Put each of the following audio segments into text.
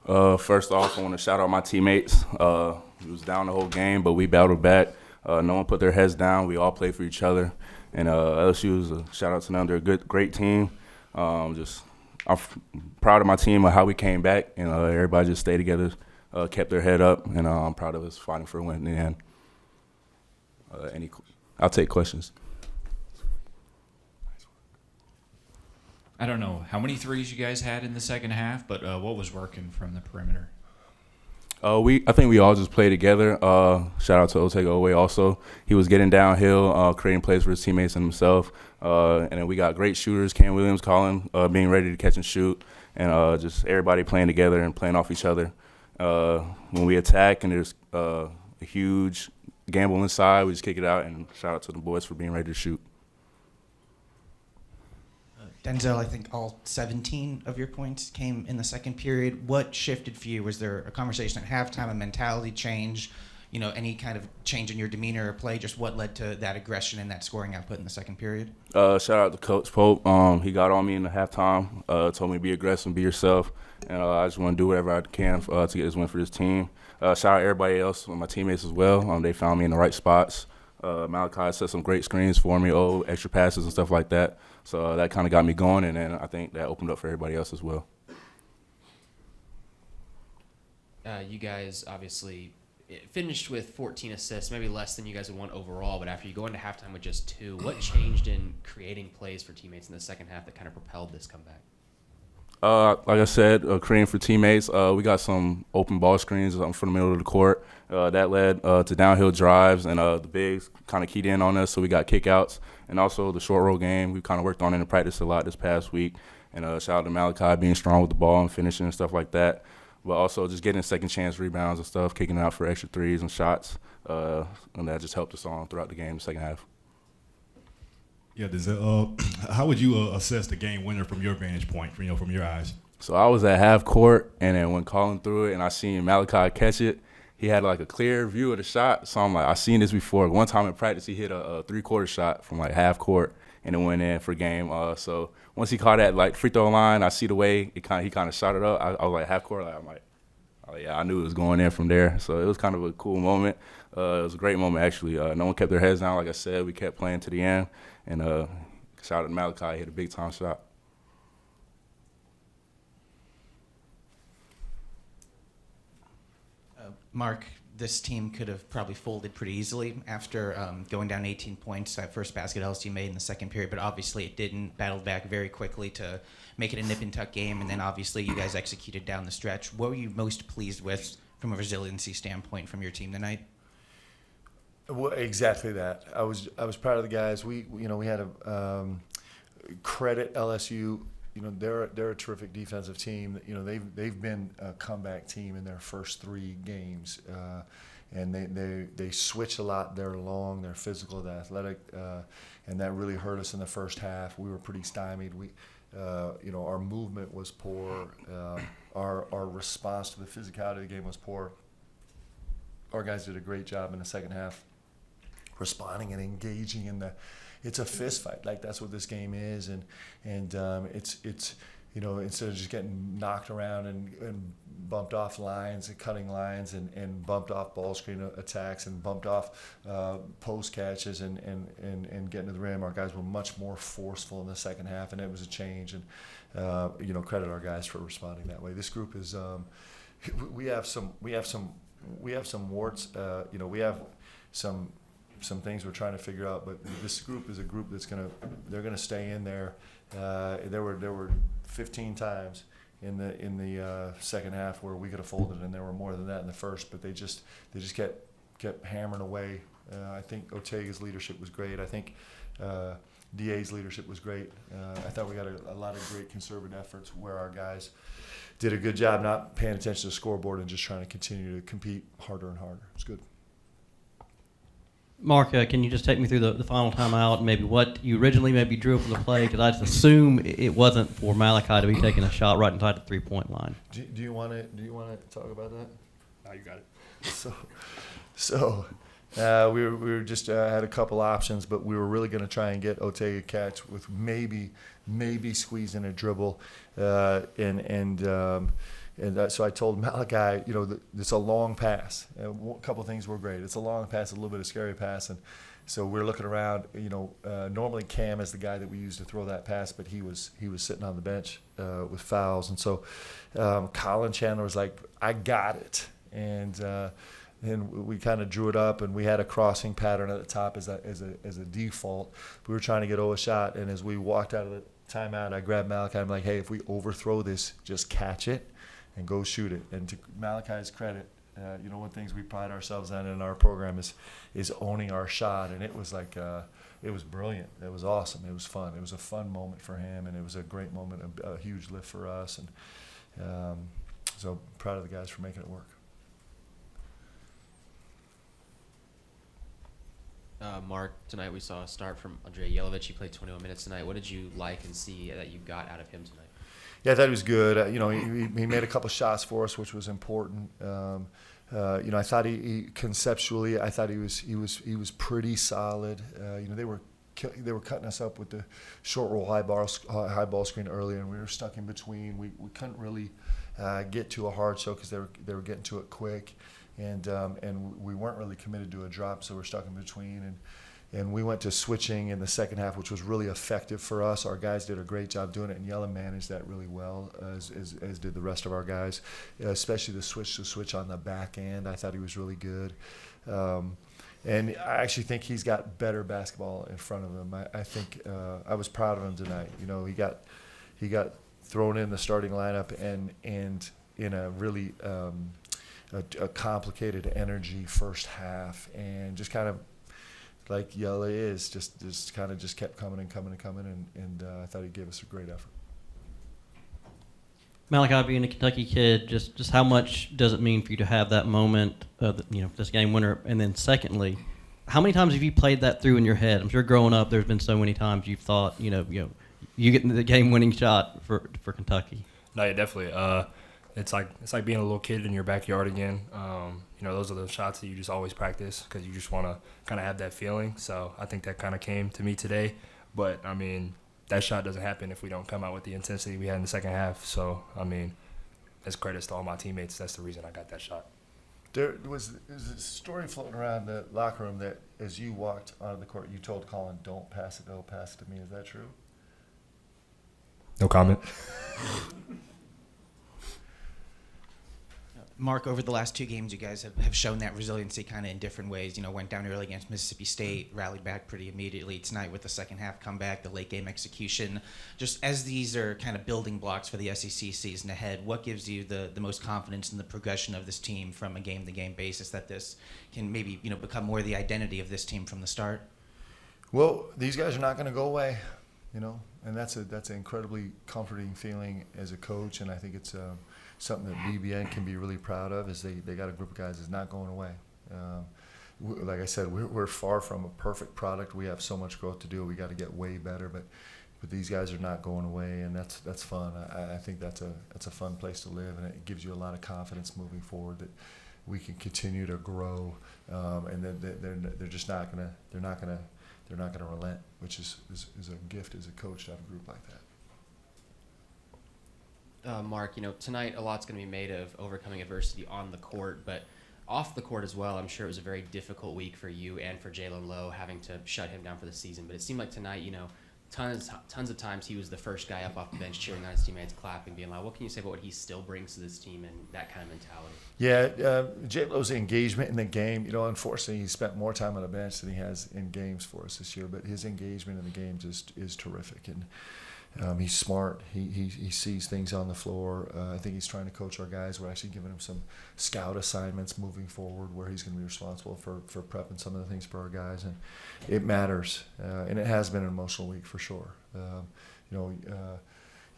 First off, I want to shout out my teammates. We was down the whole game, but we battled back. No one put their heads down. We all played for each other. And LSU is a shout out to them. They're a great team. I'm proud of my team and how we came back. And everybody just stayed together, kept their head up, and I'm proud of us fighting for a win in the end. I'll take questions. I don't know how many threes you guys had in the second half, but what was working from the perimeter? I think we all just played together. Shout out to Otega Owe also. He was getting downhill, creating plays for his teammates and himself. And then we got great shooters, Cam Williams, Colin, being ready to catch and shoot, and just everybody playing together and playing off each other. When we attack and there's a huge gamble inside, we just kick it out, and shout out to the boys for being ready to shoot. Denzel, I think all 17 of your points came in the second period. What shifted for you? Was there a conversation at halftime, a mentality change, any kind of change in your demeanor or play? Just what led to that aggression and that scoring output in the second period? Shout out to Coach Pope. He got on me in the halftime, told me to be aggressive and be yourself. And I just want to do whatever I can to get this win for this team. Shout out everybody else, my teammates as well. They found me in the right spots. Malachi set some great screens for me, extra passes and stuff like that. So that kind of got me going, and then I think that opened up for everybody else as well. You guys obviously finished with 14 assists, maybe less than you guys would want overall, but after you go into halftime with just 2, what changed in creating plays for teammates in the second half that kind of propelled this comeback? Like I said, creating for teammates. We got some open ball screens from the middle of the court. That led to downhill drives, and the bigs kind of keyed in on us, so we got kickouts. And also the short roll game, we kind of worked on it in practice a lot this past week. And shout out to Malachi being strong with the ball and finishing and stuff like that. But also just getting second chance rebounds and stuff, kicking out for extra threes and shots. And that just helped us on throughout the game in the second half. Yeah, how would you assess the game winner from your vantage point, from your eyes? So I was at half court, and then when Colin threw it and I seen Malachi catch it, he had like a clear view of the shot. So I'm like, I've seen this before. One time in practice, he hit a three-quarter shot from like half court, and it went in for game. So once he caught that like free throw line, I see the way he kind of shot it up. I was like half court. I'm like, oh yeah, I knew it was going in from there. So it was kind of a cool moment. It was a great moment actually. No one kept their heads down. Like I said, we kept playing to the end. And shout out to Malachi, he hit a big time shot. Mark, this team could have probably folded pretty easily after going down 18 points. That first basket LSU made in the second period, but obviously it didn't. Battled back very quickly to make it a nip and tuck game, and then obviously you guys executed down the stretch. What were you most pleased with from a resiliency standpoint from your team tonight? Well, exactly that. I was proud of the guys. We had a credit LSU. They're a terrific defensive team. They've been a comeback team in their first 3 games, and they switch a lot. They're long, they're physical, they're athletic, and that really hurt us in the first half. We were pretty stymied. Our movement was poor. Our response to the physicality of the game was poor. Our guys did a great job in the second half, responding and engaging in the. It's a fist fight, like that's what this game is, and it's instead of just getting knocked around and bumped off lines and cutting lines and bumped off ball screen attacks and bumped off post catches and getting to the rim, our guys were much more forceful in the second half, and it was a change. And credit our guys for responding that way. This group is we have some warts. We have some things we're trying to figure out, but this group is a group they're gonna stay in there. There were 15 times in the second half where we could have folded, and there were more than that in the first, but they just kept hammering away. I think Otega's leadership was great. I think DA's leadership was great. I thought we got a lot of great conservative efforts where our guys did a good job not paying attention to the scoreboard and just trying to continue to compete harder and harder. It's good. Mark, can you just take me through the final timeout and maybe what you originally maybe drew from the play? Because I just assume it wasn't for Malachi to be taking a shot right inside the three-point line. Do you want to talk about that? No, you got it. So we were just had a couple options, but we were really going to try and get Otega catch with maybe squeeze in a dribble, And so I told Malachi, it's a long pass. A couple of things were great. It's a long pass, a little bit of scary pass. And so we're looking around, normally Cam is the guy that we use to throw that pass, but he was sitting on the bench with fouls. And so Colin Chandler was like, I got it. And we kind of drew it up, and we had a crossing pattern at the top as a default. We were trying to get a shot, and as we walked out of the timeout, I grabbed Malachi. I'm like, hey, if we overthrow this, just catch it and go shoot it. And to Malachi's credit, one of the things we pride ourselves on in our program is owning our shot, and it was like it was brilliant. It was awesome. It was fun. It was a fun moment for him, and it was a great moment, a huge lift for us, and so proud of the guys for making it work. Mark, tonight we saw a start from Andre Yelovich. He played 21 minutes tonight. What did you like and see that you got out of him tonight? Yeah, I thought he was good. He made a couple shots for us, which was important. I thought he conceptually, I thought he was pretty solid. They were cutting us up with the short roll high ball screen earlier, and we were stuck in between. We couldn't really get to a hard show because they were getting to it quick, and we weren't really committed to a drop, so we're stuck in between. And we went to switching in the second half, which was really effective for us. Our guys did a great job doing it, and Yella managed that really well, as did the rest of our guys, especially the switch on the back end. I thought he was really good. And I actually think he's got better basketball in front of him. I think I was proud of him tonight. He got thrown in the starting lineup and in a really a complicated energy first half, and just kind of like Yella is, just kind of kept coming and I thought he gave us a great effort. Malachi, being a Kentucky kid, just how much does it mean for you to have that moment, this game winner? And then secondly, how many times have you played that through in your head? I'm sure growing up, there's been so many times you've thought, you getting the game-winning shot for Kentucky. No, yeah, definitely. It's like being a little kid in your backyard again. Those are the shots that you just always practice because you just want to kind of have that feeling. So I think that kind of came to me today. But, that shot doesn't happen if we don't come out with the intensity we had in the second half. So, as credits to all my teammates, that's the reason I got that shot. There was a story floating around the locker room that as you walked onto the court, you told Colin, don't pass it to me. Is that true? No comment. Mark, over the last two games, you guys have shown that resiliency kind of in different ways. Went down early against Mississippi State, rallied back pretty immediately. Tonight with the second half comeback, the late game execution. Just as these are kind of building blocks for the SEC season ahead, what gives you the most confidence in the progression of this team from a game-to-game basis that this can maybe become more the identity of this team from the start? Well, these guys are not going to go away, and that's an incredibly comforting feeling as a coach, and I think it's something that BBN can be really proud of is they got a group of guys that's not going away. Like I said, we're far from a perfect product. We have so much growth to do. We got to get way better, but these guys are not going away, and that's fun. I think that's a fun place to live, and it gives you a lot of confidence moving forward that we can continue to grow, and that they're just not gonna relent, which is a gift as a coach to have a group like that. Mark, tonight a lot's going to be made of overcoming adversity on the court, but off the court as well. I'm sure it was a very difficult week for you and for Jalen Lowe having to shut him down for the season. But it seemed like tonight, tons of times he was the first guy up off the bench cheering on his teammates, clapping, being like, what can you say about what he still brings to this team and that kind of mentality? Yeah, Jalen Lowe's engagement in the game, unfortunately he spent more time on the bench than he has in games for us this year, but his engagement in the games is terrific. And he's smart. He sees things on the floor. I think he's trying to coach our guys. We're actually giving him some scout assignments moving forward where he's going to be responsible for prepping some of the things for our guys. And it matters. And it has been an emotional week for sure. You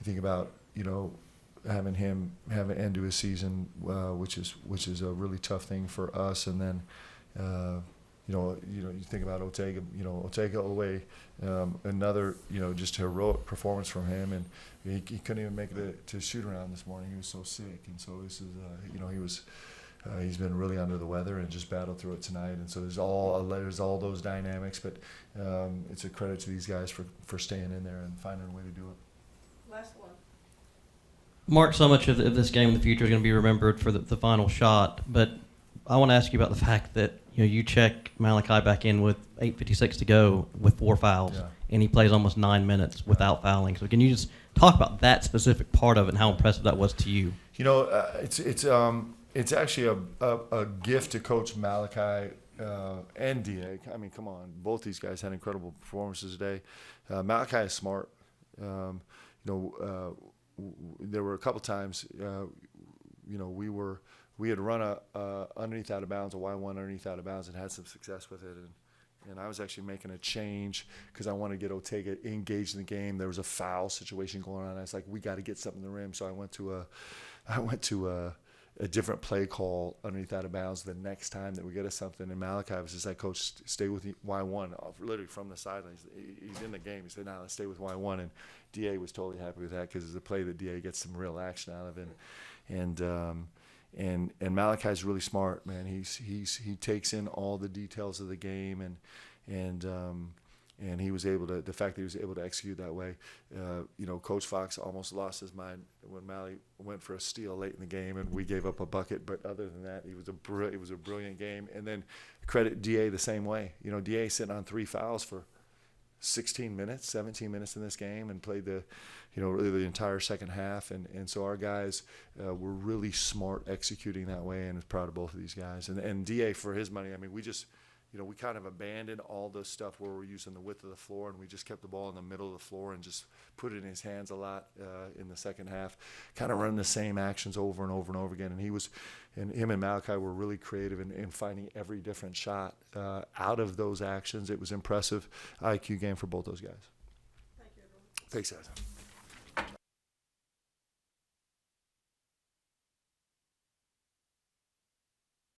think about, having him have an end to his season, which is a really tough thing for us. And then, you think about Otega away, another, just heroic performance from him, and he couldn't even make it to shoot around this morning. He was so sick, and so this is, he's been really under the weather and just battled through it tonight. And so there's all those dynamics, but it's a credit to these guys for staying in there and finding a way to do it. Last one. Mark, so much of this game in the future is going to be remembered for the final shot, but I want to ask you about the fact that you check Malachi back in with 8:56 to go with 4 fouls, Yeah. and he plays almost 9 minutes without fouling. So can you just talk about that specific part of it and how impressive that was to you? It's actually a gift to Coach Malachi and Da. I mean, come on, both these guys had incredible performances today. Malachi is smart. There were a couple times, we had run a underneath out of bounds, a Y1 underneath out of bounds, and had some success with it. And I was actually making a change because I wanted to get Ortega engaged in the game. There was a foul situation going on. I was like, we got to get something in the rim. So I went to a different play call underneath out of bounds the next time that we get us something. And Malachi was just like, Coach, stay with Y1, literally from the sidelines. He's in the game. He said, no, let's stay with Y1. And DA was totally happy with that because it's a play that DA gets some real action out of. And Malachi's really smart, man. He takes in all the details of the game, and he was able to. The fact that he was able to execute that way, Coach Fox almost lost his mind when Mally went for a steal late in the game, and we gave up a bucket. It other than that, it was a brilliant game. And then credit Da the same way. Da sitting on 3 fouls for 16 minutes, 17 minutes in this game, and played really the entire second half. And so our guys were really smart executing that way, and I was proud of both of these guys. And Da, for his money, I mean, we just, we kind of abandoned all the stuff where we're using the width of the floor, and we just kept the ball in the middle of the floor and just put it in his hands a lot in the second half, kind of running the same actions over and over and over again. And him and Malachi were really creative in finding every different shot out of those actions. It was impressive IQ game for both those guys. Thank you, everyone. Thanks, guys.